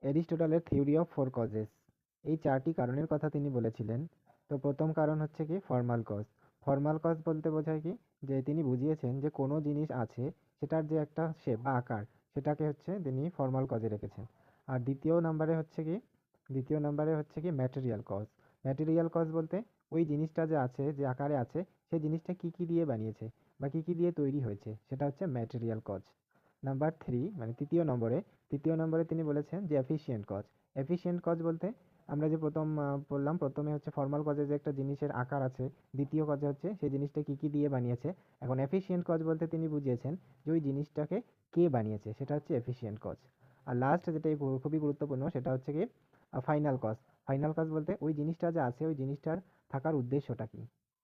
এরিস্টটলের theory of four causes, এই চারটি কারণের কথা তিনি বলেছিলেন। তো প্রথম কারণ হচ্ছে কি ফর্মাল কজ। ফর্মাল কজ বলতে বোঝায় কি, যে তিনি বুঝিয়েছেন যে কোনো জিনিস আছে সেটার যে একটা শেপ বা আকার, সেটাকে হচ্ছে তিনি ফর্মাল কজে রেখেছেন। আর দ্বিতীয় নম্বরে হচ্ছে কি ম্যাটেরিয়াল কজ। ম্যাটেরিয়াল কজ বলতে ওই জিনিসটা যে আছে, যে আকারে আছে, সেই জিনিসটা কি কি দিয়ে বানিয়েছে বা কি কি দিয়ে তৈরি হয়েছে, সেটা হচ্ছে ম্যাটেরিয়াল কজ। নাম্বার থ্রি, মানে তৃতীয় নম্বরে তিনি বলেছেন যে এফিশিয়েন্ট কজ। এফিশিয়েন্ট কজ বলতে আমরা যে প্রথম বললাম, প্রথমে হচ্ছে ফর্মাল কজে যে একটা জিনিসের আকার আছে, দ্বিতীয় কজে হচ্ছে সেই জিনিসটা কি কি দিয়ে বানিয়েছে। এখন এফিশিয়েন্ট কজ বলতে তিনি বুঝিয়েছেন যে ওই জিনিসটাকে কে বানিয়েছে, সেটা হচ্ছে এফিশিয়েন্ট কজ। আর লাস্ট যেটা খুবই গুরুত্বপূর্ণ, সেটা হচ্ছে কি ফাইনাল কজ। ফাইনাল কজ বলতে ওই জিনিসটা যে আছে, ওই জিনিসটার থাকার উদ্দেশ্যটা কি,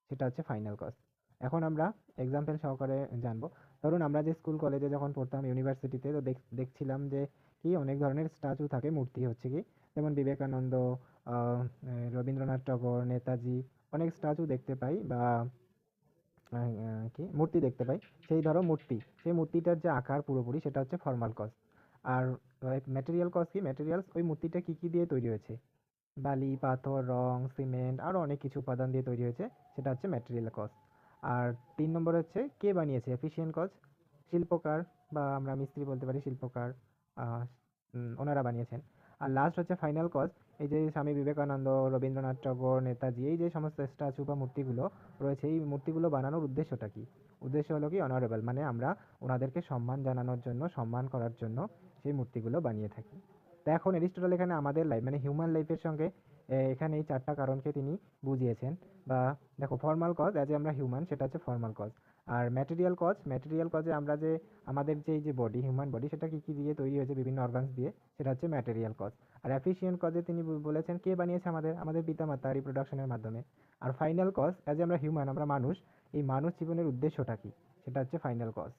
সেটা হচ্ছে ফাইনাল কজ। এখন আমরা এক্সাম্পল সহকারে জানবো। ধরুন আমরা যে স্কুল কলেজে যখন পড়তাম, ইউনিভার্সিটিতে, তো দেখছিলাম যে কি অনেক ধরনের স্ট্যাচু থাকে, মূর্তি হচ্ছে কি, যেমন বিবেকানন্দ, রবীন্দ্রনাথ ট্যাগর, নেতাজি, অনেক স্ট্যাচু দেখতে পাই বা কি মূর্তি দেখতে পাই। সেই ধরো মূর্তি, সেই মূর্তিটার যে আকার পুরোপুরি, সেটা হচ্ছে ফর্মাল কজ। আর ম্যাটেরিয়াল কজ কি, ম্যাটেরিয়ালস ওই মূর্তিটা কি কি দিয়ে তৈরি হয়েছে, বালি, পাথর, রং, সিমেন্ট, আরও অনেক কিছু উপাদান দিয়ে তৈরি হয়েছে, সেটা হচ্ছে ম্যাটেরিয়াল কজ। আর ৩ নম্বর হচ্ছে কে বানিয়েছে, এফিশিয়েন্ট কজ। শিল্পকার বা আমরা মিস্ত্রি বলতে পারি, শিল্পকার, আহ, ওনারা বানিয়েছেন। আর লাস্ট হচ্ছে ফাইনাল কজ। এই যে স্বামী বিবেকানন্দ, রবীন্দ্রনাথ ট্যাগর, নেতাজি, এই যে সমস্ত স্ট্যাচু বা মূর্তিগুলো রয়েছে, এই মূর্তিগুলো বানানোর উদ্দেশ্যটা কি? উদ্দেশ্য হলো কি অনারেবল, মানে আমরা ওনাদেরকে সম্মান জানানোর জন্য, সম্মান করার জন্য সেই মূর্তিগুলো বানিয়ে থাকি। তো এখন এরিস্টটল এখানে আমাদের লাইফ মানে হিউম্যান লাইফের সঙ্গে এখানে এই চারটা কারণকে তিনি বুঝিয়েছেন। বা দেখো, ফর্মাল কজ অ্যাজ আমরা হিউম্যান, সেটা হচ্ছে ফর্মাল কজ। আর ম্যাটেরিয়াল কজে আমরা যে আমাদের যে এই যে বডি, হিউম্যান বডি, সেটা কি কি দিয়ে তৈরি হয়েছে, বিভিন্ন অর্গানস দিয়ে, সেটা হচ্ছে ম্যাটেরিয়াল কজ। আর এফিশিয়েন্ট কজে তিনি বলেছেন কে বানিয়েছে, আমাদের আমাদের পিতামাতা রিপ্রোডাকশনের মাধ্যমে। আর ফাইনাল কজ অ্যাজ আমরা হিউম্যান, আমরা মানুষ, এই মানুষ জীবনের উদ্দেশ্যটা কি, সেটা হচ্ছে ফাইনাল কজ।